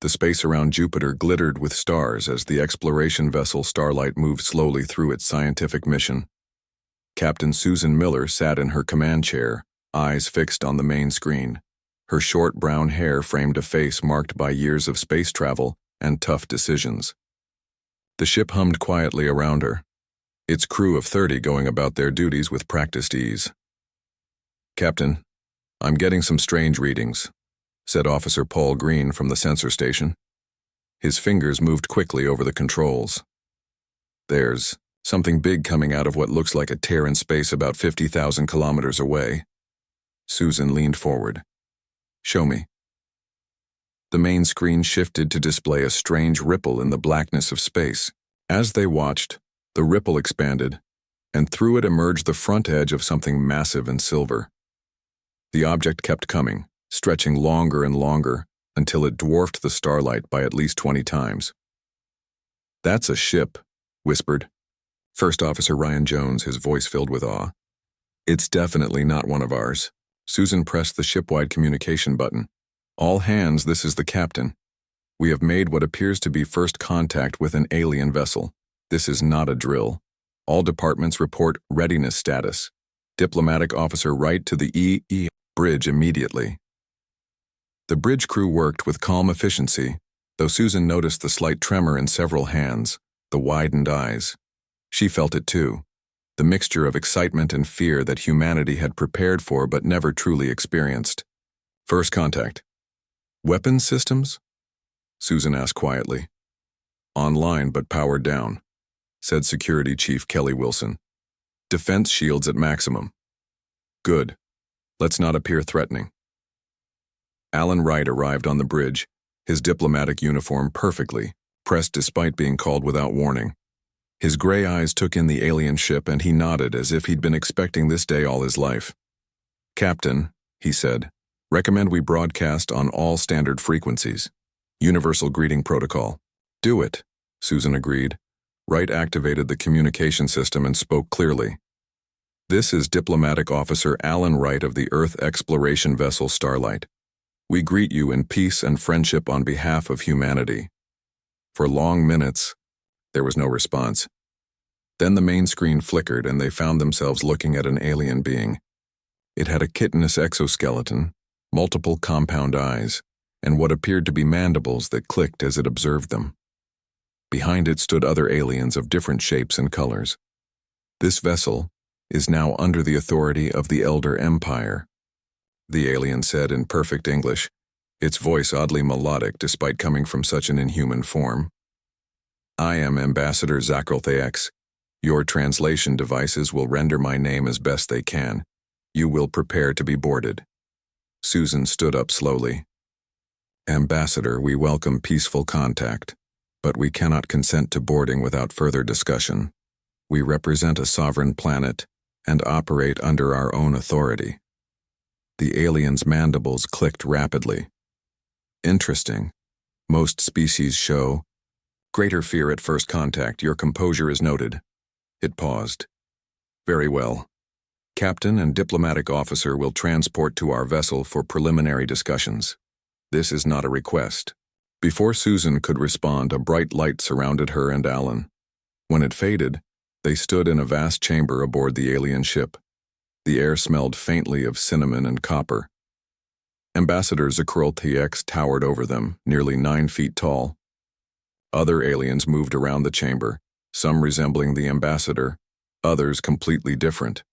The space around Jupiter glittered with stars as the exploration vessel Starlight moved slowly through its scientific mission. Captain Susan Miller sat in her command chair, eyes fixed on the main screen. Her short brown hair framed a face marked by years of space travel and tough decisions. The ship hummed quietly around her, its crew of 30 going about their duties with practiced ease. "Captain, I'm getting some strange readings," said Officer Paul Green from the sensor station. His fingers moved quickly over the controls. "There's something big coming out of what looks like a tear in space about 50,000 kilometers away." Susan leaned forward. "Show me." The main screen shifted to display a strange ripple in the blackness of space. As they watched, the ripple expanded, and through it emerged the front edge of something massive and silver. The object kept coming, stretching longer and longer, until it dwarfed the Starlight by at least 20 times. "That's a ship," whispered First Officer Ryan Jones, his voice filled with awe. "It's definitely not one of ours." Susan pressed the shipwide communication button. "All hands, this is the captain. We have made what appears to be first contact with an alien vessel. This is not a drill. All departments report readiness status. Diplomatic Officer Wright to the EE bridge immediately." The bridge crew worked with calm efficiency, though Susan noticed the slight tremor in several hands, the widened eyes. She felt it too, the mixture of excitement and fear that humanity had prepared for but never truly experienced. "First contact. Weapons systems?" Susan asked quietly. "Online but powered down," said Security Chief Kelly Wilson. "Defense shields at maximum." "Good. Let's not appear threatening." Alan Wright arrived on the bridge, his diplomatic uniform perfectly, pressed despite being called without warning. His gray eyes took in the alien ship and he nodded as if he'd been expecting this day all his life. "Captain," he said, "recommend we broadcast on all standard frequencies. Universal greeting protocol." "Do it," Susan agreed. Wright activated the communication system and spoke clearly. "This is Diplomatic Officer Alan Wright of the Earth exploration vessel Starlight. We greet you in peace and friendship on behalf of humanity." For long minutes, there was no response. Then the main screen flickered and they found themselves looking at an alien being. It had a chitinous exoskeleton, multiple compound eyes, and what appeared to be mandibles that clicked as it observed them. Behind it stood other aliens of different shapes and colors. "This vessel is now under the authority of the Elder Empire," the alien said in perfect English, its voice oddly melodic despite coming from such an inhuman form. "I am Ambassador Zakralthex. Your translation devices will render my name as best they can. You will prepare to be boarded." Susan stood up slowly. "Ambassador, we welcome peaceful contact, but we cannot consent to boarding without further discussion. We represent a sovereign planet and operate under our own authority." The alien's mandibles clicked rapidly. "Interesting. Most species show greater fear at first contact. Your composure is noted." It paused. "Very well. Captain and diplomatic officer will transport to our vessel for preliminary discussions. This is not a request." Before Susan could respond, a bright light surrounded her and Alan. When it faded, they stood in a vast chamber aboard the alien ship. The air smelled faintly of cinnamon and copper. Ambassador Zakralthex towered over them, nearly 9 feet tall. Other aliens moved around the chamber, some resembling the ambassador, others completely different.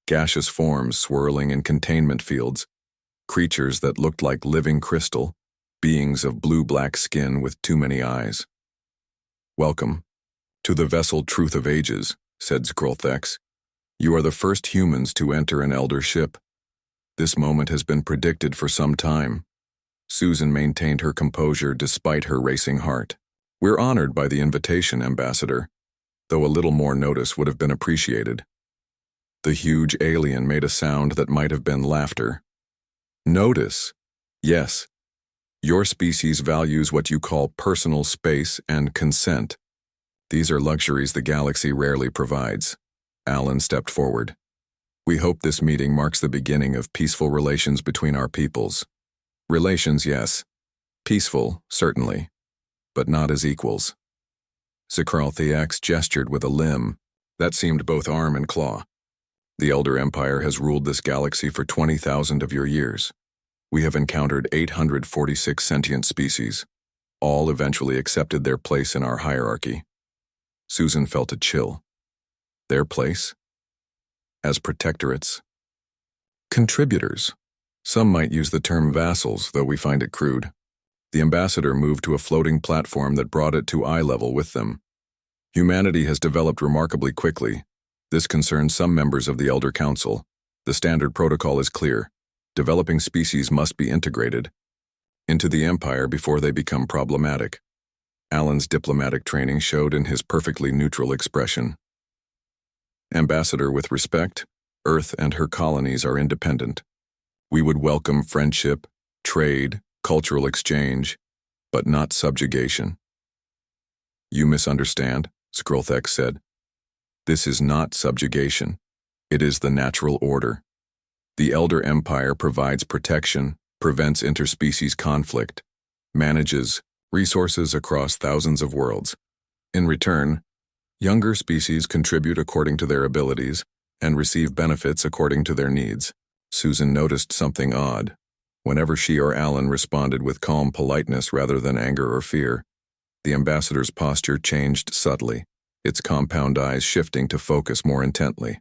Gaseous forms swirling in containment fields, creatures that looked like living crystal, beings of blue-black skin with too many eyes. "Welcome to the vessel Truth of Ages," said Zakralthex. "You are the first humans to enter an elder ship. This moment has been predicted for some time." Susan maintained her composure despite her racing heart. "We're honored by the invitation, Ambassador, though a little more notice would have been appreciated." The huge alien made a sound that might have been laughter. "Notice? Yes. Your species values what you call personal space and consent. These are luxuries the galaxy rarely provides." Alan stepped forward. "We hope this meeting marks the beginning of peaceful relations between our peoples." "Relations, yes. Peaceful, certainly, but not as equals. Zikralthiax gestured with a limb that seemed both arm and claw. The Elder Empire has ruled this galaxy for 20,000 of your years. We have encountered 846 sentient species. All eventually accepted their place in our hierarchy. Susan felt a chill. Their place? As protectorates? Contributors. Some might use the term vassals, though we find it crude. The ambassador moved to a floating platform that brought it to eye level with them. Humanity has developed remarkably quickly. This concerns some members of the Elder Council. The standard protocol is clear. Developing species must be integrated into the Empire before they become problematic. Alan's diplomatic training showed in his perfectly neutral expression. Ambassador, with respect, Earth and her colonies are independent. We would welcome friendship, trade, cultural exchange, but not subjugation. You misunderstand, Skrulthek said. This is not subjugation. It is the natural order. The Elder Empire provides protection, prevents interspecies conflict, manages resources across thousands of worlds. In return, younger species contribute according to their abilities and receive benefits according to their needs. Susan noticed something odd. Whenever she or Alan responded with calm politeness rather than anger or fear, the ambassador's posture changed subtly, its compound eyes shifting to focus more intently.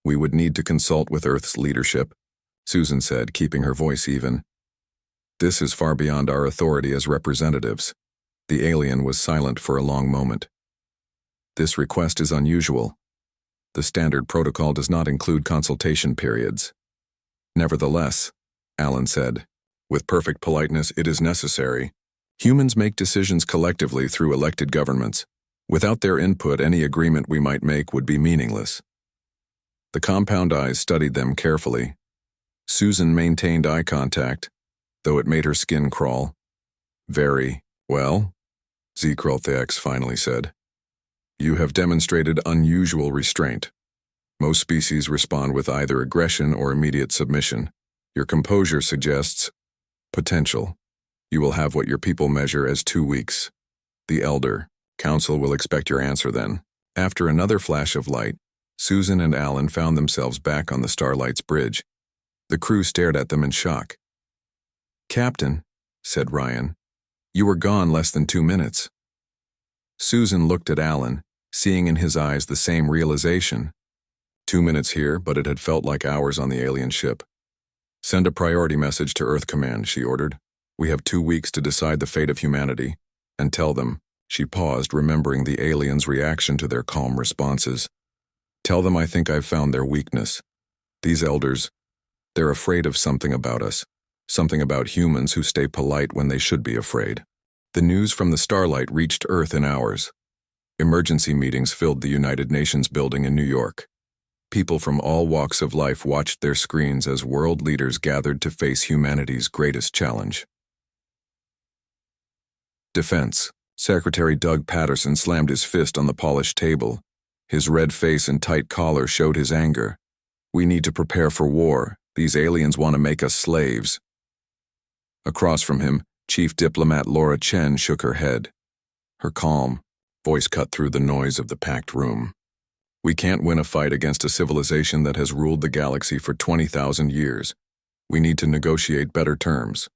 We would need to consult with Earth's leadership, Susan said, keeping her voice even. This is far beyond our authority as representatives. The alien was silent for a long moment. This request is unusual. The standard protocol does not include consultation periods. Nevertheless, Alan said, with perfect politeness, it is necessary. Humans make decisions collectively through elected governments. Without their input, any agreement we might make would be meaningless. The compound eyes studied them carefully. Susan maintained eye contact, though it made her skin crawl. Very well, Zikralthiax finally said. You have demonstrated unusual restraint. Most species respond with either aggression or immediate submission. Your composure suggests potential. You will have what your people measure as 2 weeks. The Elder Council will expect your answer then. After another flash of light, Susan and Alan found themselves back on the Starlight's bridge. The crew stared at them in shock. Captain, said Ryan, you were gone less than 2 minutes. Susan looked at Alan, seeing in his eyes the same realization. 2 minutes here, but it had felt like hours on the alien ship. Send a priority message to Earth Command, she ordered. We have 2 weeks to decide the fate of humanity. And tell them, she paused, remembering the aliens' reaction to their calm responses. Tell them I think I've found their weakness. These elders, they're afraid of something about us. Something about humans who stay polite when they should be afraid. The news from the Starlight reached Earth in hours. Emergency meetings filled the United Nations building in New York. People from all walks of life watched their screens as world leaders gathered to face humanity's greatest challenge. Defense. Secretary Doug Patterson slammed his fist on the polished table. His red face and tight collar showed his anger. We need to prepare for war. These aliens want to make us slaves. Across from him, Chief Diplomat Laura Chen shook her head. Her calm voice cut through the noise of the packed room. We can't win a fight against a civilization that has ruled the galaxy for 20,000 years. We need to negotiate better terms.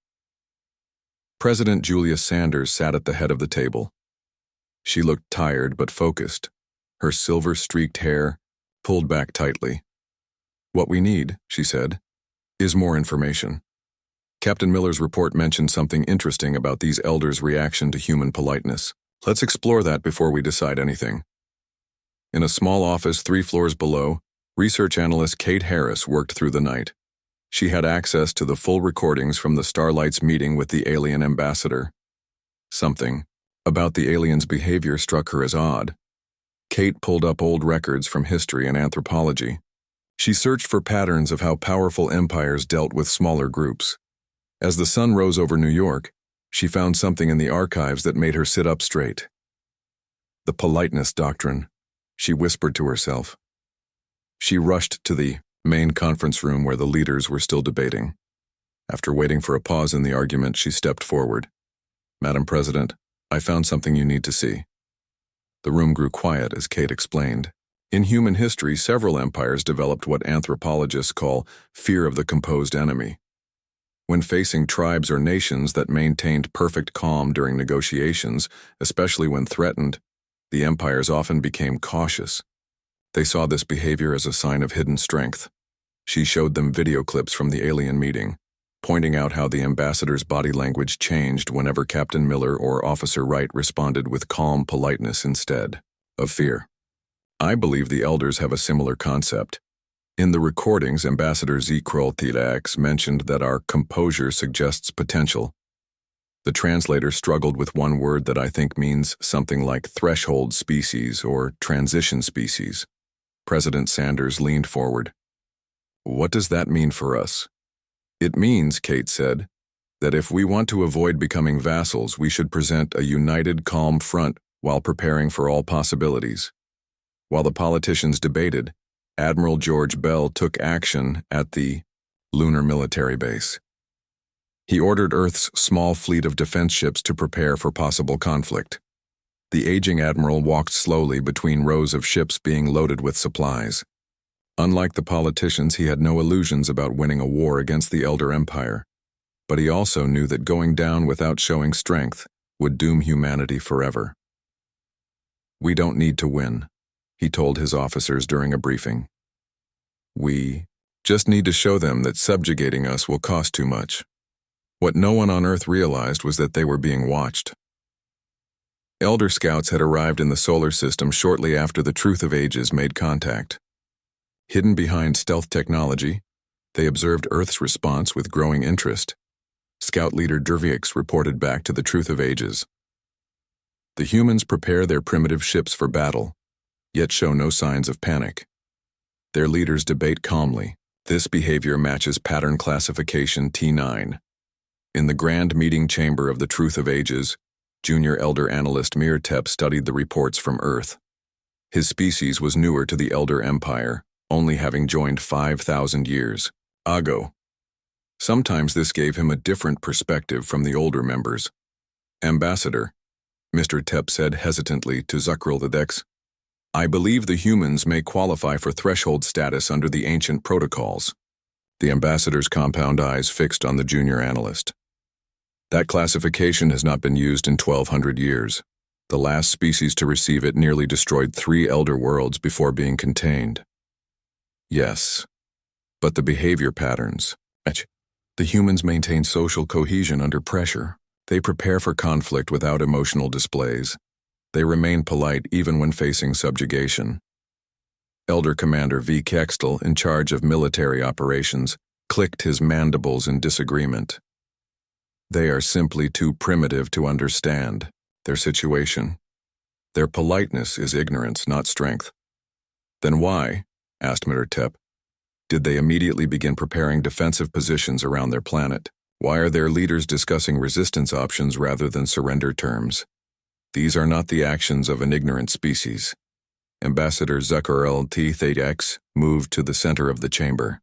President Julia Sanders sat at the head of the table. She looked tired but focused, her silver-streaked hair pulled back tightly. What we need, she said, is more information. Captain Miller's report mentioned something interesting about these elders' reaction to human politeness. Let's explore that before we decide anything. In a small office 3 floors below, research analyst Kate Harris worked through the night. She had access to the full recordings from the Starlight's meeting with the alien ambassador. Something about the alien's behavior struck her as odd. Kate pulled up old records from history and anthropology. She searched for patterns of how powerful empires dealt with smaller groups. As the sun rose over New York, she found something in the archives that made her sit up straight. The politeness doctrine, she whispered to herself. She rushed to the main conference room where the leaders were still debating. After waiting for a pause in the argument, she stepped forward. "Madam President, I found something you need to see." The room grew quiet as Kate explained. In human history, several empires developed what anthropologists call fear of the composed enemy. When facing tribes or nations that maintained perfect calm during negotiations, especially when threatened, the empires often became cautious. They saw this behavior as a sign of hidden strength. She showed them video clips from the alien meeting, pointing out how the ambassador's body language changed whenever Captain Miller or Officer Wright responded with calm politeness instead of fear. I believe the elders have a similar concept. In the recordings, Ambassador Kroll-Tilax mentioned that our composure suggests potential. The translator struggled with one word that I think means something like threshold species or transition species. President Sanders leaned forward. "What does that mean for us?" "It means," Kate said, "that if we want to avoid becoming vassals, we should present a united, calm front while preparing for all possibilities." While the politicians debated, Admiral George Bell took action at the lunar military base. He ordered Earth's small fleet of defense ships to prepare for possible conflict. The aging admiral walked slowly between rows of ships being loaded with supplies. Unlike the politicians, he had no illusions about winning a war against the Elder Empire, but he also knew that going down without showing strength would doom humanity forever. "We don't need to win," he told his officers during a briefing. "We just need to show them that subjugating us will cost too much." What no one on Earth realized was that they were being watched. Elder Scouts had arrived in the solar system shortly after the Truth of Ages made contact. Hidden behind stealth technology, they observed Earth's response with growing interest. Scout leader Dervix reported back to the Truth of Ages. "The humans prepare their primitive ships for battle, yet show no signs of panic. Their leaders debate calmly. This behavior matches pattern classification T9. In the grand meeting chamber of the Truth of Ages, junior elder analyst Mirtep studied the reports from Earth. His species was newer to the Elder Empire, only having joined 5,000 years ago. Sometimes this gave him a different perspective from the older members. "Ambassador," Mr. Tep said hesitantly to Zuckril the Dex, "I believe the humans may qualify for threshold status under the ancient protocols." The ambassador's compound eyes fixed on the junior analyst. "That classification has not been used in 1,200 years. The last species to receive it nearly destroyed 3 elder worlds before being contained." "Yes, but the behavior patterns. The humans maintain social cohesion under pressure. They prepare for conflict without emotional displays. They remain polite even when facing subjugation." Elder Commander V. Kextel, in charge of military operations, clicked his mandibles in disagreement. "They are simply too primitive to understand their situation. Their politeness is ignorance, not strength." "Then why," asked Mirtep, "did they immediately begin preparing defensive positions around their planet? Why are their leaders discussing resistance options rather than surrender terms? These are not the actions of an ignorant species." Ambassador Zuckerl T. Thadex moved to the center of the chamber.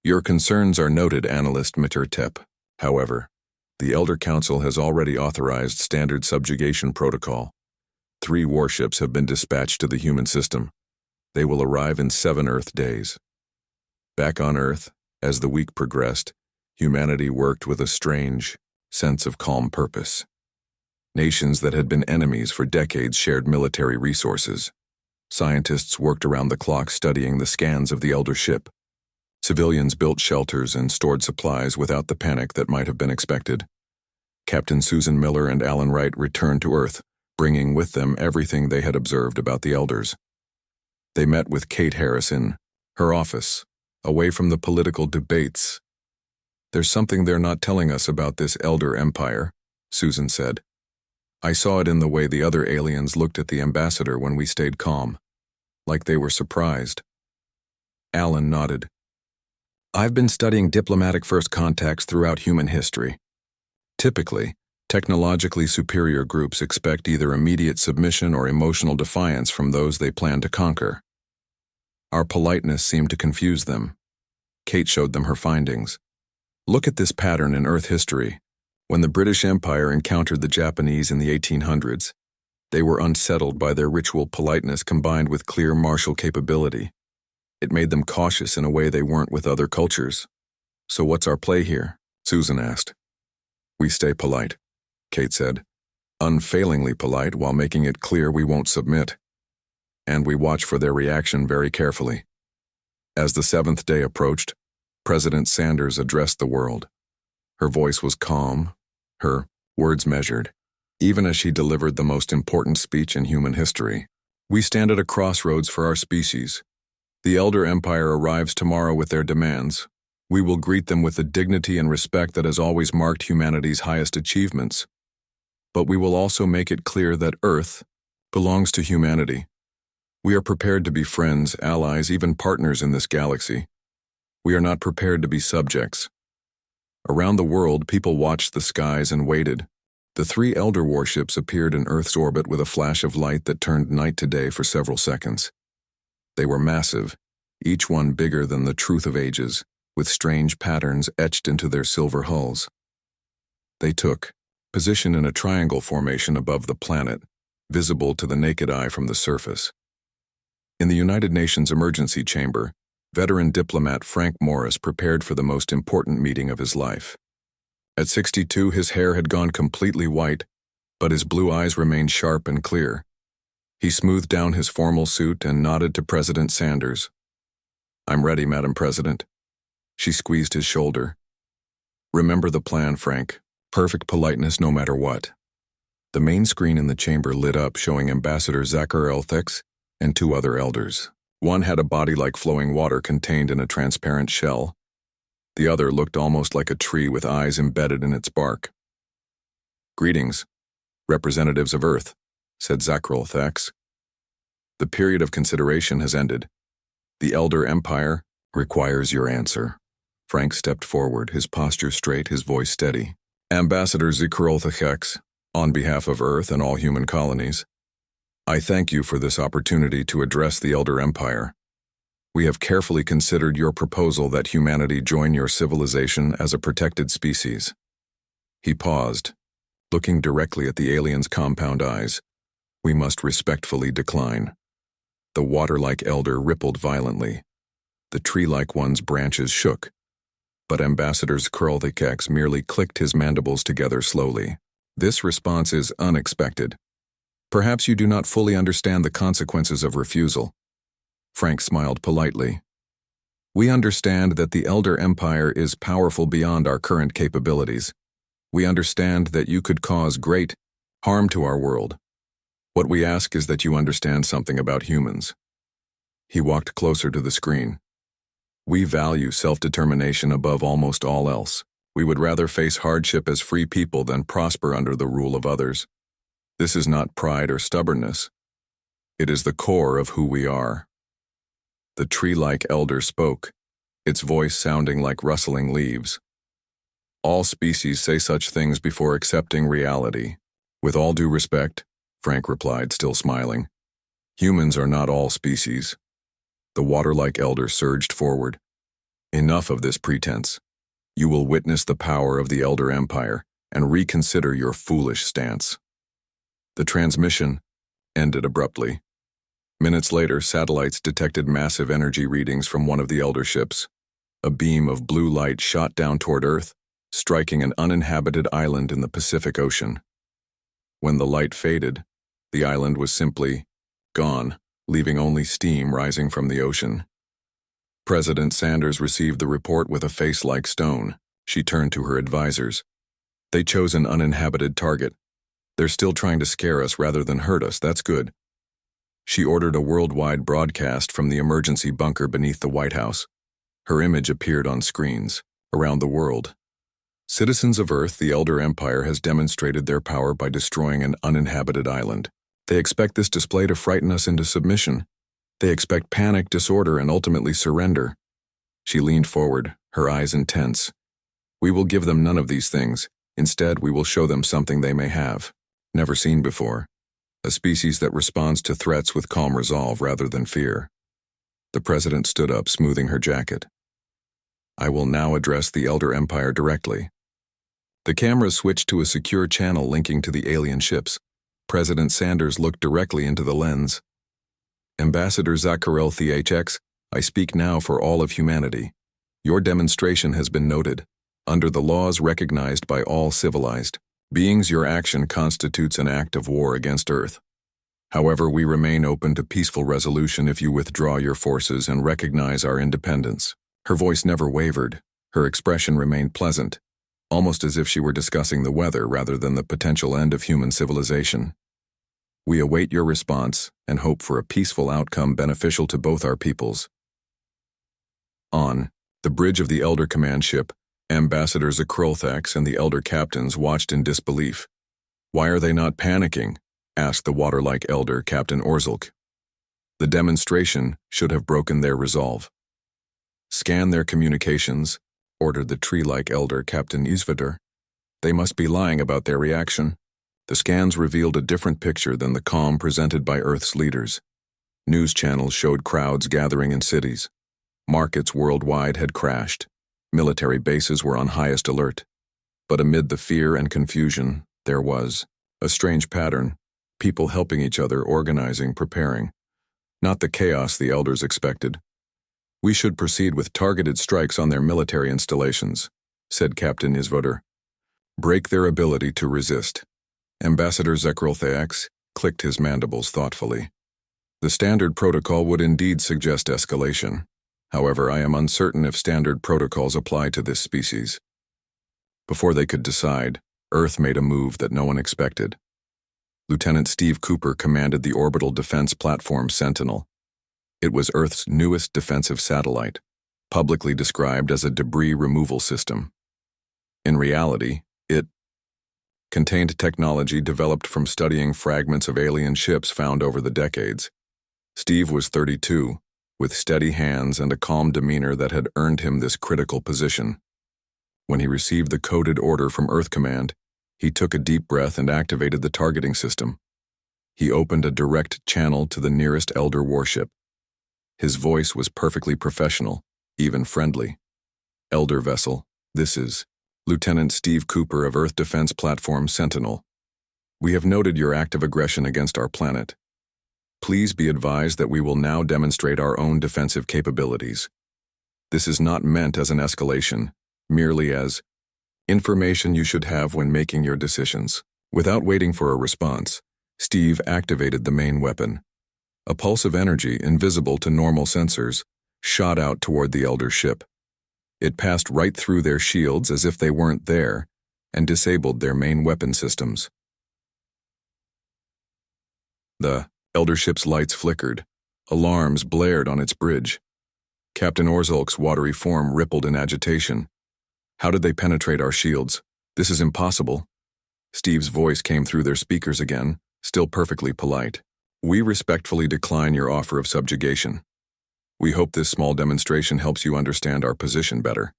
"Your concerns are noted, Analyst Mirtep. However, the Elder Council has already authorized standard subjugation protocol. 3 warships have been dispatched to the human system. They will arrive in 7 Earth days." Back on Earth, as the week progressed, humanity worked with a strange sense of calm purpose. Nations that had been enemies for decades shared military resources. Scientists worked around the clock studying the scans of the Elder ship. Civilians built shelters and stored supplies without the panic that might have been expected. Captain Susan Miller and Alan Wright returned to Earth, bringing with them everything they had observed about the Elders. They met with Kate Harris in her office, away from the political debates. "There's something they're not telling us about this Elder Empire," Susan said. "I saw it in the way the other aliens looked at the ambassador when we stayed calm, like they were surprised." Alan nodded. "I've been studying diplomatic first contacts throughout human history. Typically, technologically superior groups expect either immediate submission or emotional defiance from those they plan to conquer. Our politeness seemed to confuse them." Kate showed them her findings. Look at this pattern in Earth history. When the British Empire encountered the Japanese in the 1800s, they were unsettled by their ritual politeness combined with clear martial capability. It made them cautious in a way they weren't with other cultures. So what's our play here? Susan asked. We stay polite, Kate said. Unfailingly polite while making it clear we won't submit. And we watch for their reaction very carefully. As the seventh day approached, President Sanders addressed the world. Her voice was calm, her words measured, even as she delivered the most important speech in human history. We stand at a crossroads for our species. The Elder Empire arrives tomorrow with their demands. We will greet them with the dignity and respect that has always marked humanity's highest achievements. But we will also make it clear that Earth belongs to humanity. We are prepared to be friends, allies, even partners in this galaxy. We are not prepared to be subjects. Around the world, people watched the skies and waited. The three Elder warships appeared in Earth's orbit with a flash of light that turned night to day for several seconds. They were massive, each one bigger than the truth of ages, with strange patterns etched into their silver hulls. They took position in a triangle formation above the planet, visible to the naked eye from the surface. In the United Nations Emergency Chamber, veteran diplomat Frank Morris prepared for the most important meeting of his life. At 62, his hair had gone completely white, but his blue eyes remained sharp and clear. He smoothed down his formal suit and nodded to President Sanders. I'm ready, Madam President. She squeezed his shoulder. Remember the plan, Frank. Perfect politeness no matter what. The main screen in the chamber lit up, showing Ambassador Zakarelthex and two other elders. One had a body like flowing water contained in a transparent shell. The other looked almost like a tree with eyes embedded in its bark. Greetings, representatives of Earth, said Zakarelthex. The period of consideration has ended. The Elder Empire requires your answer. Frank stepped forward, his posture straight, his voice steady. Ambassador Zakarelthex, on behalf of Earth and all human colonies, I thank you for this opportunity to address the Elder Empire. We have carefully considered your proposal that humanity join your civilization as a protected species. He paused, looking directly at the alien's compound eyes. We must respectfully decline. The water-like elder rippled violently. The tree-like one's branches shook. But Ambassador Zakarelthex merely clicked his mandibles together slowly. This response is unexpected. Perhaps you do not fully understand the consequences of refusal. Frank smiled politely. We understand that the Elder Empire is powerful beyond our current capabilities. We understand that you could cause great harm to our world. What we ask is that you understand something about humans. He walked closer to the screen. We value self-determination above almost all else. We would rather face hardship as free people than prosper under the rule of others. This is not pride or stubbornness. It is the core of who we are. The tree-like elder spoke, its voice sounding like rustling leaves. All species say such things before accepting reality. With all due respect, Frank replied, still smiling. Humans are not all species. The water-like elder surged forward. Enough of this pretense. You will witness the power of the Elder Empire and reconsider your foolish stance. The transmission ended abruptly. Minutes later, satellites detected massive energy readings from one of the Elder ships. A beam of blue light shot down toward Earth, striking an uninhabited island in the Pacific Ocean. When the light faded, the island was simply gone, leaving only steam rising from the ocean. President Sanders received the report with a face like stone. She turned to her advisors. They chose an uninhabited target. They're still trying to scare us rather than hurt us, that's good. She ordered a worldwide broadcast from the emergency bunker beneath the White House. Her image appeared on screens around the world. Citizens of Earth, the Elder Empire has demonstrated their power by destroying an uninhabited island. They expect this display to frighten us into submission. They expect panic, disorder, and ultimately surrender. She leaned forward, her eyes intense. We will give them none of these things. Instead, we will show them something they may have never seen before. A species that responds to threats with calm resolve rather than fear. The president stood up, smoothing her jacket. I will now address the Elder Empire directly. The camera switched to a secure channel linking to the alien ships. President Sanders looked directly into the lens. Ambassador Zacharel THX, I speak now for all of humanity. Your demonstration has been noted. Under the laws recognized by all civilized beings, your action constitutes an act of war against Earth. However, we remain open to peaceful resolution if you withdraw your forces and recognize our independence. Her voice never wavered. Her expression remained pleasant, almost as if she were discussing the weather rather than the potential end of human civilization. We await your response and hope for a peaceful outcome beneficial to both our peoples. On the bridge of the Elder Command ship, Ambassador Zakrolthax and the Elder Captains watched in disbelief. Why are they not panicking? Asked the water-like Elder Captain Orzulk. The demonstration should have broken their resolve. Scan their communications, ordered the tree-like Elder Captain Isvadur. They must be lying about their reaction. The scans revealed a different picture than the calm presented by Earth's leaders. News channels showed crowds gathering in cities. Markets worldwide had crashed. Military bases were on highest alert. But amid the fear and confusion, there was a strange pattern. People helping each other, organizing, preparing. Not the chaos the elders expected. We should proceed with targeted strikes on their military installations, said Captain Isvadur. Break their ability to resist. Ambassador Zakrolthax clicked his mandibles thoughtfully. The standard protocol would indeed suggest escalation. However, I am uncertain if standard protocols apply to this species. Before they could decide, Earth made a move that no one expected. Lieutenant Steve Cooper commanded the Orbital Defense Platform Sentinel. It was Earth's newest defensive satellite, publicly described as a debris removal system. In reality, it contained technology developed from studying fragments of alien ships found over the decades. Steve was 32, with steady hands and a calm demeanor that had earned him this critical position. When he received the coded order from Earth Command, he took a deep breath and activated the targeting system. He opened a direct channel to the nearest Elder warship. His voice was perfectly professional, even friendly. Elder vessel, this is Lieutenant Steve Cooper of Earth Defense Platform Sentinel. We have noted your active aggression against our planet. Please be advised that we will now demonstrate our own defensive capabilities. This is not meant as an escalation, merely as information you should have when making your decisions. Without waiting for a response, Steve activated the main weapon. A pulse of energy, invisible to normal sensors, shot out toward the Elder ship. It passed right through their shields as if they weren't there, and disabled their main weapon systems. The Elder ship's lights flickered. Alarms blared on its bridge. Captain Orzulk's watery form rippled in agitation. How did they penetrate our shields? This is impossible. Steve's voice came through their speakers again, still perfectly polite. We respectfully decline your offer of subjugation. We hope this small demonstration helps you understand our position better.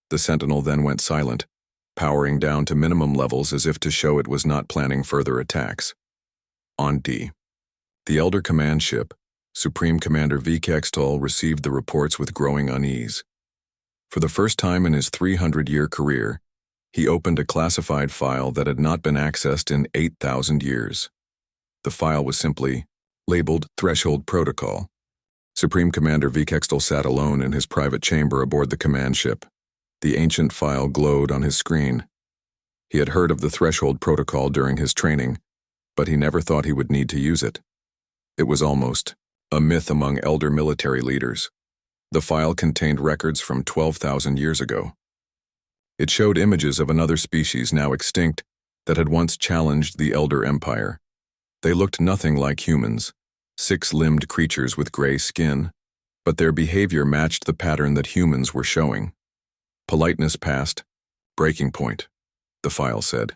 The Sentinel then went silent, powering down to minimum levels as if to show it was not planning further attacks. On D. The Elder Command ship, Supreme Commander Vikextol received the reports with growing unease. For the first time in his 300-year career, he opened a classified file that had not been accessed in 8,000 years. The file was simply labeled Threshold Protocol. Supreme Commander Vikextol sat alone in his private chamber aboard the command ship. The ancient file glowed on his screen. He had heard of the Threshold Protocol during his training, but he never thought he would need to use it. It was almost a myth among elder military leaders. The file contained records from 12,000 years ago. It showed images of another species now extinct that had once challenged the Elder Empire. They looked nothing like humans, six-limbed creatures with gray skin, but their behavior matched the pattern that humans were showing. Politeness passed, breaking point, the file said.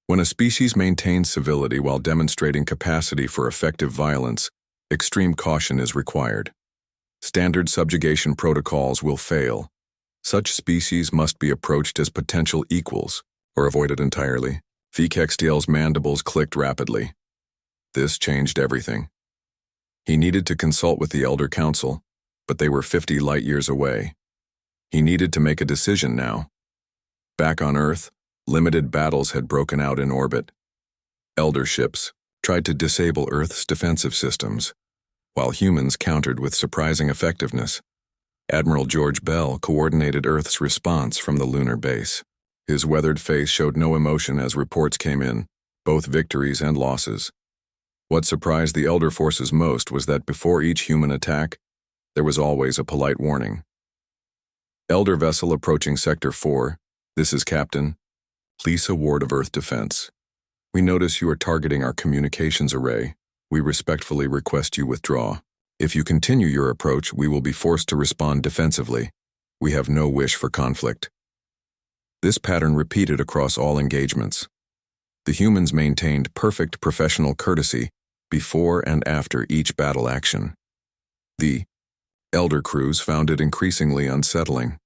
When a species maintains civility while demonstrating capacity for effective violence, extreme caution is required. Standard subjugation protocols will fail. Such species must be approached as potential equals, or avoided entirely. Vikextiel's mandibles clicked rapidly. This changed everything. He needed to consult with the Elder Council, but they were 50 light-years away. He needed to make a decision now. Back on Earth, limited battles had broken out in orbit. Elder ships tried to disable Earth's defensive systems, while humans countered with surprising effectiveness. Admiral George Bell coordinated Earth's response from the lunar base. His weathered face showed no emotion as reports came in, both victories and losses. What surprised the Elder forces most was that before each human attack, there was always a polite warning. Elder vessel approaching Sector 4, this is Captain. Please award of Earth defense. We notice you are targeting our communications array. We respectfully request you withdraw. If you continue your approach, we will be forced to respond defensively. We have no wish for conflict. This pattern repeated across all engagements. The humans maintained perfect professional courtesy before and after each battle action. The Elder crews found it increasingly unsettling.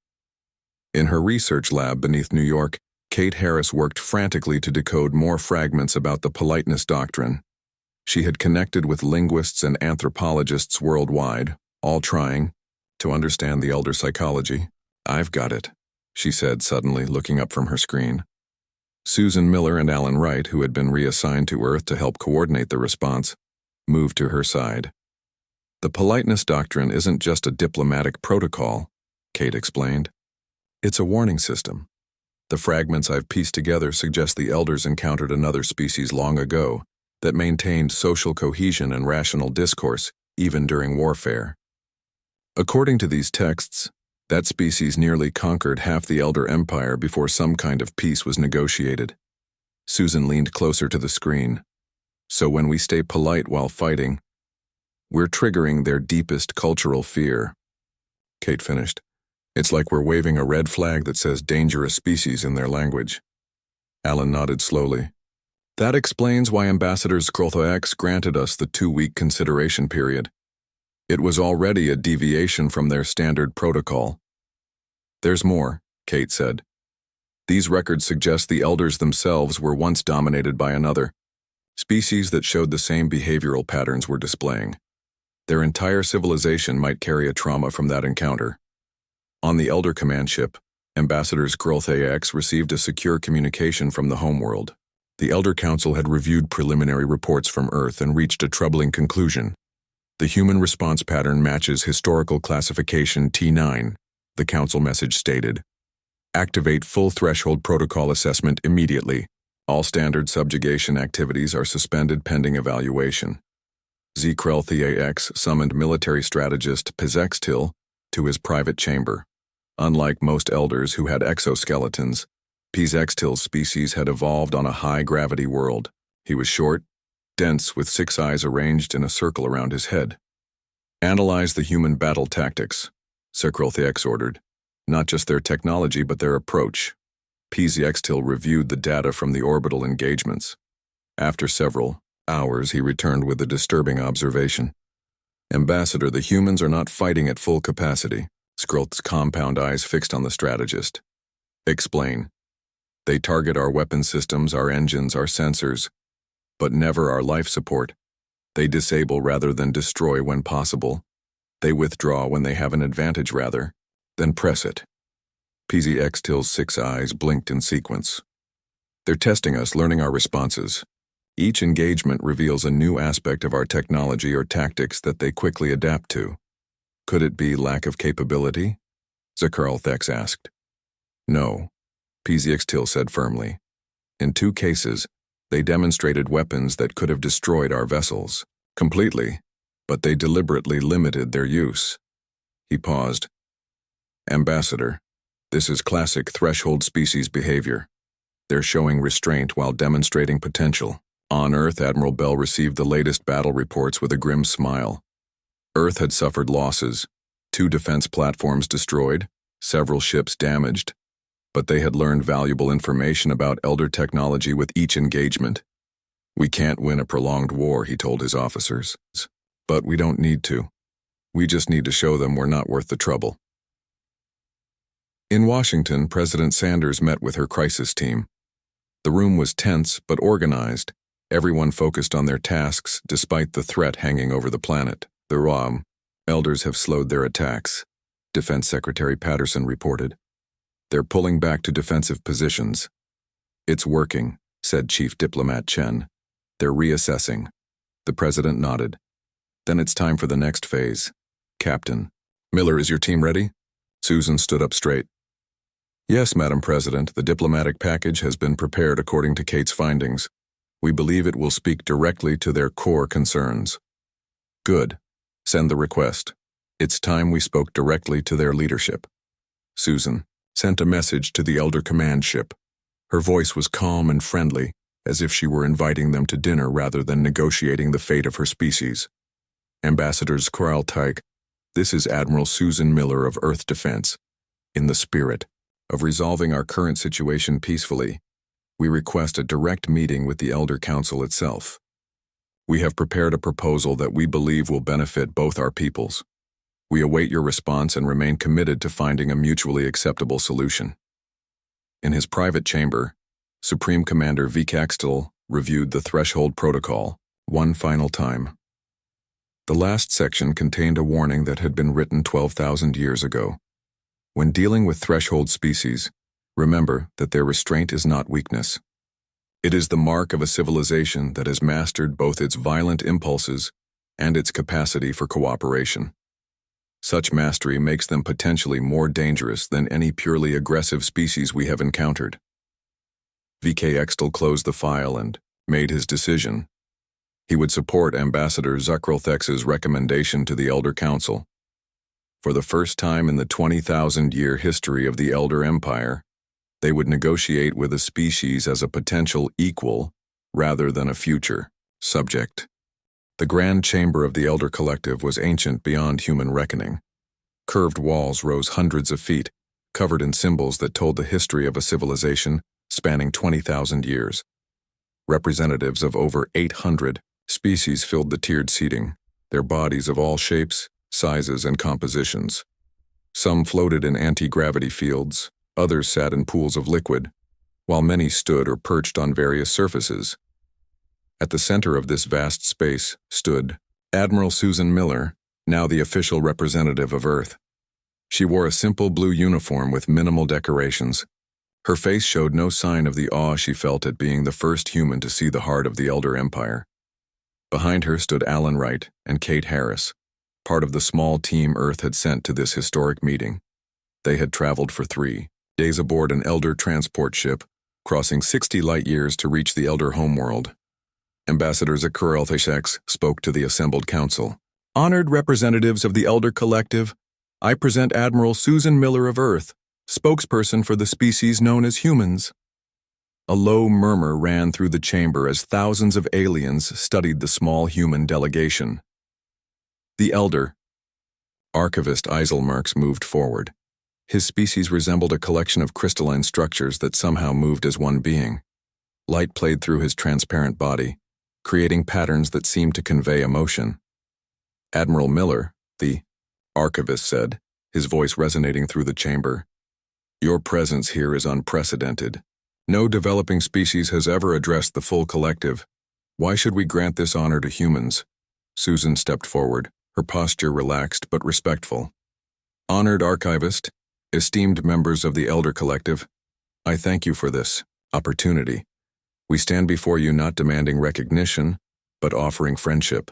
In her research lab beneath New York, Kate Harris worked frantically to decode more fragments about the politeness doctrine. She had connected with linguists and anthropologists worldwide, all trying to understand the Elder psychology. I've got it, she said suddenly, looking up from her screen. Susan Miller and Alan Wright, who had been reassigned to Earth to help coordinate the response, moved to her side. The politeness doctrine isn't just a diplomatic protocol, Kate explained. It's a warning system. The fragments I've pieced together suggest the Elders encountered another species long ago that maintained social cohesion and rational discourse even during warfare. According to these texts, that species nearly conquered half the Elder Empire before some kind of peace was negotiated. Susan leaned closer to the screen. So when we stay polite while fighting, we're triggering their deepest cultural fear. Kate finished. It's like we're waving a red flag that says dangerous species in their language. Alan nodded slowly. That explains why Ambassador Skrulthox granted us the 2-week consideration period. It was already a deviation from their standard protocol. There's more, Kate said. These records suggest the Elders themselves were once dominated by another. Species that showed the same behavioral patterns were displaying. Their entire civilization might carry a trauma from that encounter. On the Elder command ship, Ambassador Skrulthox received a secure communication from the homeworld. The Elder Council had reviewed preliminary reports from Earth and reached a troubling conclusion. The human response pattern matches historical classification T9, the Council message stated. Activate full threshold protocol assessment immediately. All standard subjugation activities are suspended pending evaluation. Skrulthox summoned military strategist Pizextil to his private chamber. Unlike most Elders who had exoskeletons, Pizextil's species had evolved on a high-gravity world. He was short, dense, with 6 eyes arranged in a circle around his head. Analyze the human battle tactics, Skrulthox ordered. Not just their technology, but their approach. Pizextil reviewed the data from the orbital engagements. After several hours, he returned with a disturbing observation. Ambassador, the humans are not fighting at full capacity. Skrult's compound eyes fixed on the strategist. Explain. They target our weapon systems, our engines, our sensors, but never our life support. They disable rather than destroy when possible. They withdraw when they have an advantage rather than press it. Pizextil's 6 eyes blinked in sequence. They're testing us, learning our responses. Each engagement reveals a new aspect of our technology or tactics that they quickly adapt to. Could it be lack of capability? Skrulthox asked. No, Pizextil said firmly. In 2 cases, they demonstrated weapons that could have destroyed our vessels completely, but they deliberately limited their use. He paused. Ambassador, this is classic threshold species behavior. They're showing restraint while demonstrating potential. On Earth, Admiral Bell received the latest battle reports with a grim smile. Earth had suffered losses, 2 defense platforms destroyed, several ships damaged, but they had learned valuable information about Elder technology with each engagement. We can't win a prolonged war, he told his officers. But we don't need to. We just need to show them we're not worth the trouble. In Washington, President Sanders met with her crisis team. The room was tense but organized. Everyone focused on their tasks despite the threat hanging over the planet. The Elders have slowed their attacks. Defense Secretary Patterson reported. They're pulling back to defensive positions. It's working, said Chief Diplomat Chen. They're reassessing. The president nodded. Then it's time for the next phase. Captain. Miller, is your team ready? Susan stood up straight. Yes, Madam President, the diplomatic package has been prepared according to Kate's findings. We believe it will speak directly to their core concerns. Good. Send the request. It's time we spoke directly to their leadership. Susan sent a message to the Elder Command ship. Her voice was calm and friendly, as if she were inviting them to dinner rather than negotiating the fate of her species. Ambassadors Koralteich, this is Admiral Susan Miller of Earth Defense. In the spirit of resolving our current situation peacefully, we request a direct meeting with the Elder Council itself. We have prepared a proposal that we believe will benefit both our peoples. We await your response and remain committed to finding a mutually acceptable solution. In his private chamber, Supreme Commander Vikaxtel reviewed the Threshold Protocol one final time. The last section contained a warning that had been written 12,000 years ago. When dealing with threshold species, remember that their restraint is not weakness. It is the mark of a civilization that has mastered both its violent impulses and its capacity for cooperation. Such mastery makes them potentially more dangerous than any purely aggressive species we have encountered. V.K. Extel closed the file and made his decision. He would support Ambassador Zuckrelthex's recommendation to the Elder Council. For the first time in the 20,000-year history of the Elder Empire, they would negotiate with a species as a potential equal rather than a future subject. The grand chamber of the Elder Collective was ancient beyond human reckoning. Curved walls rose hundreds of feet, covered in symbols that told the history of a civilization spanning 20,000 years. Representatives of over 800 species filled the tiered seating, their bodies of all shapes, sizes, and compositions. Some floated in anti-gravity fields, others sat in pools of liquid, while many stood or perched on various surfaces. At the center of this vast space stood Admiral Susan Miller, now the official representative of Earth. She wore a simple blue uniform with minimal decorations. Her face showed no sign of the awe she felt at being the first human to see the heart of the Elder Empire. Behind her stood Alan Wright and Kate Harris, part of the small team Earth had sent to this historic meeting. They had traveled for 3 days aboard an Elder transport ship, crossing 60 light-years to reach the Elder homeworld. Ambassador Zuckrelthech spoke to the assembled council. Honored representatives of the Elder Collective, I present Admiral Susan Miller of Earth, spokesperson for the species known as humans. A low murmur ran through the chamber as thousands of aliens studied the small human delegation. The Elder. Archivist Eiselmerks moved forward. His species resembled a collection of crystalline structures that somehow moved as one being. Light played through his transparent body, creating patterns that seemed to convey emotion. Admiral Miller, the archivist said, his voice resonating through the chamber. Your presence here is unprecedented. No developing species has ever addressed the full collective. Why should we grant this honor to humans? Susan stepped forward, her posture relaxed but respectful. Honored archivist, esteemed members of the Elder Collective, I thank you for this opportunity. We stand before you not demanding recognition, but offering friendship.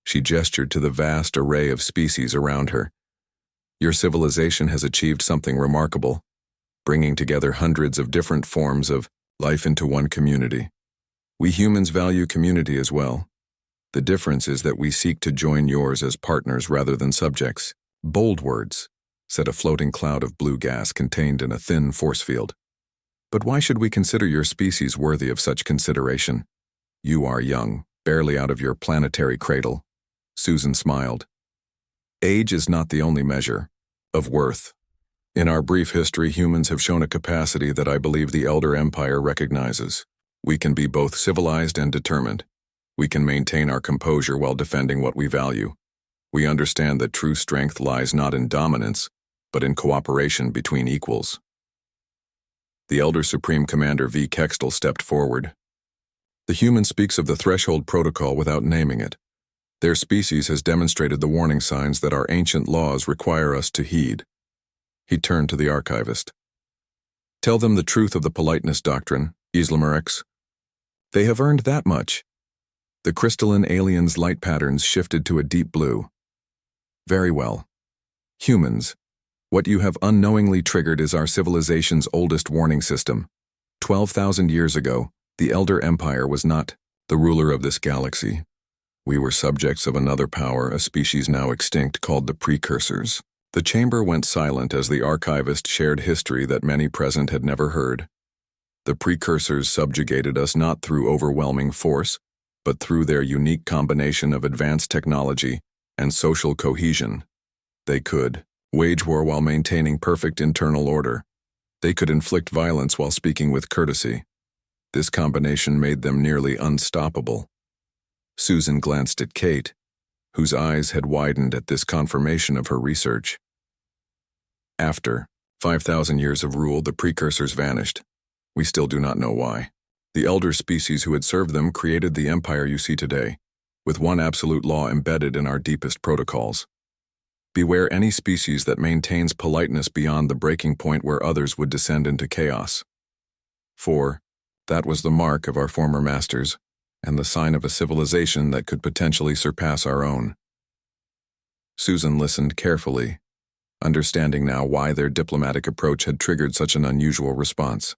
She gestured to the vast array of species around her. Your civilization has achieved something remarkable, bringing together hundreds of different forms of life into one community. We humans value community as well. The difference is that we seek to join yours as partners rather than subjects. Bold words, said a floating cloud of blue gas contained in a thin force field. But why should we consider your species worthy of such consideration? You are young, barely out of your planetary cradle. Susan smiled. Age is not the only measure of worth. In our brief history, humans have shown a capacity that I believe the Elder Empire recognizes. We can be both civilized and determined. We can maintain our composure while defending what we value. We understand that true strength lies not in dominance, but in cooperation between equals. The Elder Supreme Commander V. Kextel stepped forward. The human speaks of the Threshold Protocol without naming it. Their species has demonstrated the warning signs that our ancient laws require us to heed. He turned to the archivist. Tell them the truth of the politeness doctrine, Islamarix. They have earned that much. The crystalline alien's light patterns shifted to a deep blue. Very well. Humans, what you have unknowingly triggered is our civilization's oldest warning system. 12,000 years ago, the Elder Empire was not the ruler of this galaxy. We were subjects of another power, a species now extinct, called the Precursors. The chamber went silent as the archivist shared history that many present had never heard. The Precursors subjugated us not through overwhelming force, but through their unique combination of advanced technology and social cohesion. They could wage war while maintaining perfect internal order. They could inflict violence while speaking with courtesy. This combination made them nearly unstoppable. Susan glanced at Kate, whose eyes had widened at this confirmation of her research. After 5,000 years of rule, the Precursors vanished. We still do not know why. The elder species who had served them created the empire you see today, with one absolute law embedded in our deepest protocols. Beware any species that maintains politeness beyond the breaking point where others would descend into chaos. For that was the mark of our former masters, and the sign of a civilization that could potentially surpass our own. Susan listened carefully, understanding now why their diplomatic approach had triggered such an unusual response.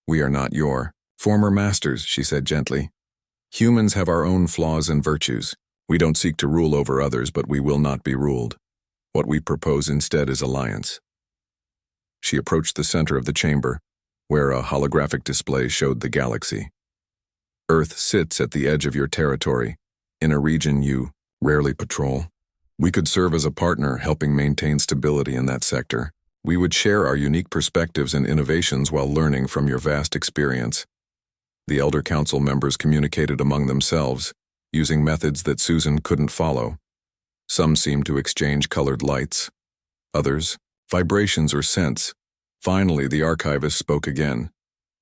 We are not your former masters, she said gently. Humans have our own flaws and virtues. We don't seek to rule over others, but we will not be ruled. What we propose instead is alliance. She approached the center of the chamber, where a holographic display showed the galaxy. Earth sits at the edge of your territory, in a region you rarely patrol. We could serve as a partner, helping maintain stability in that sector. We would share our unique perspectives and innovations while learning from your vast experience. The Elder Council members communicated among themselves, using methods that Susan couldn't follow. Some seemed to exchange colored lights. Others, vibrations or scents. Finally, the archivist spoke again.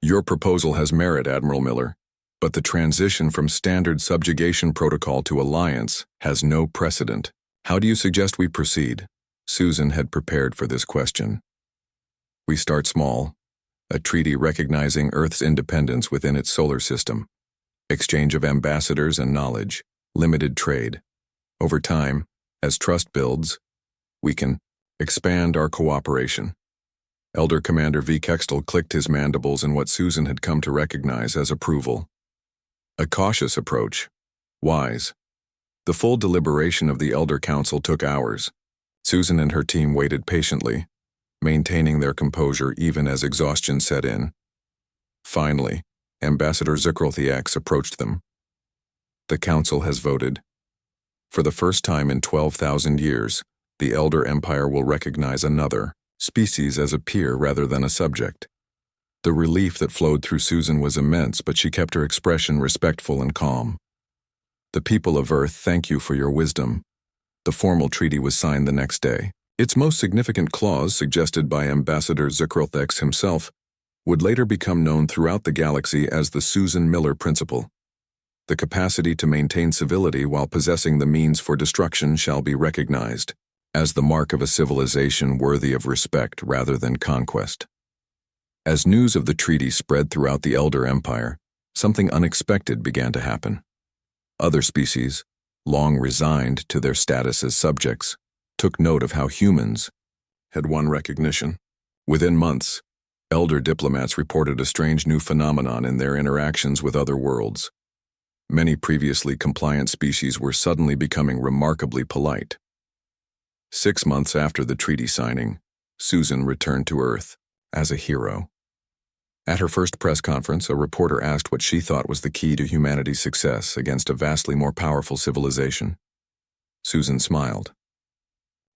Your proposal has merit, Admiral Miller, but the transition from standard subjugation protocol to alliance has no precedent. How do you suggest we proceed? Susan had prepared for this question. We start small, a treaty recognizing Earth's independence within its solar system, exchange of ambassadors and knowledge, limited trade. Over time, as trust builds, we can expand our cooperation. Elder Commander V. Kextel clicked his mandibles in what Susan had come to recognize as approval. A cautious approach. Wise. The full deliberation of the Elder Council took hours. Susan and her team waited patiently, maintaining their composure even as exhaustion set in. Finally, Ambassador Zukrolthiax approached them. The Council has voted. For the first time in 12,000 years, the Elder Empire will recognize another species as a peer rather than a subject. The relief that flowed through Susan was immense, but she kept her expression respectful and calm. The people of Earth thank you for your wisdom. The formal treaty was signed the next day. Its most significant clause, suggested by Ambassador Zukrolthiax himself, would later become known throughout the galaxy as the Susan Miller Principle. The capacity to maintain civility while possessing the means for destruction shall be recognized as the mark of a civilization worthy of respect rather than conquest. As news of the treaty spread throughout the Elder Empire, something unexpected began to happen. Other species, long resigned to their status as subjects, took note of how humans had won recognition. Within months, elder diplomats reported a strange new phenomenon in their interactions with other worlds. Many previously compliant species were suddenly becoming remarkably polite. 6 months after the treaty signing, Susan returned to Earth as a hero. At her first press conference, a reporter asked what she thought was the key to humanity's success against a vastly more powerful civilization. Susan smiled.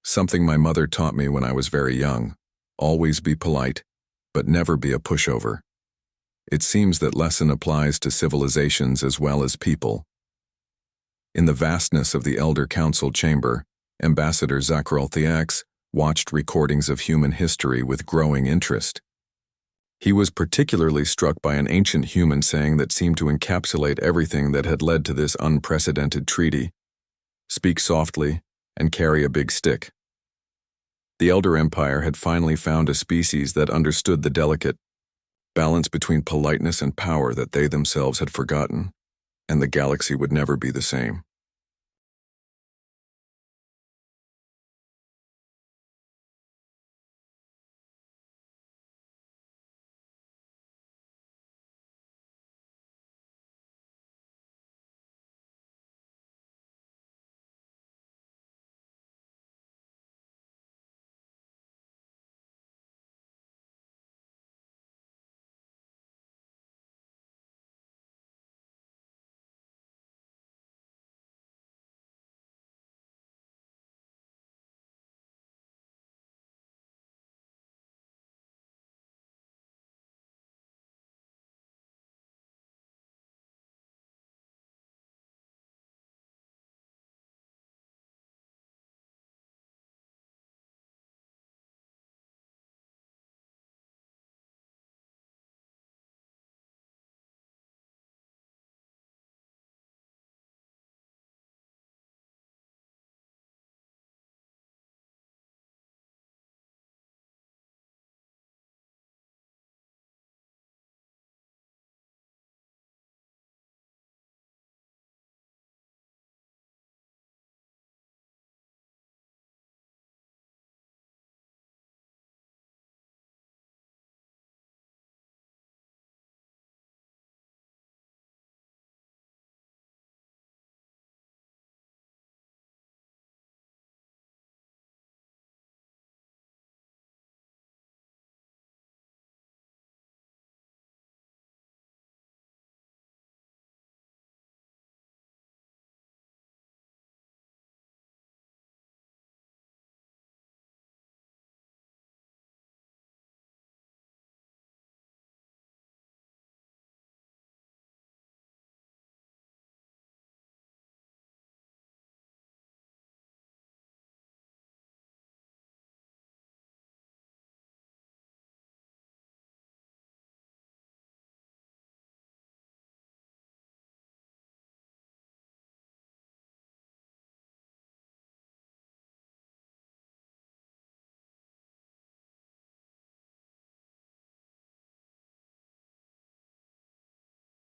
Something my mother taught me when I was very young. Always be polite, but never be a pushover. It seems that lesson applies to civilizations as well as people. In the vastness of the Elder Council chamber, Ambassador Zukrolthiax watched recordings of human history with growing interest. He was particularly struck by an ancient human saying that seemed to encapsulate everything that had led to this unprecedented treaty. speak softly, and carry a big stick. The Elder Empire had finally found a species that understood the delicate balance between politeness and power that they themselves had forgotten, and the galaxy would never be the same.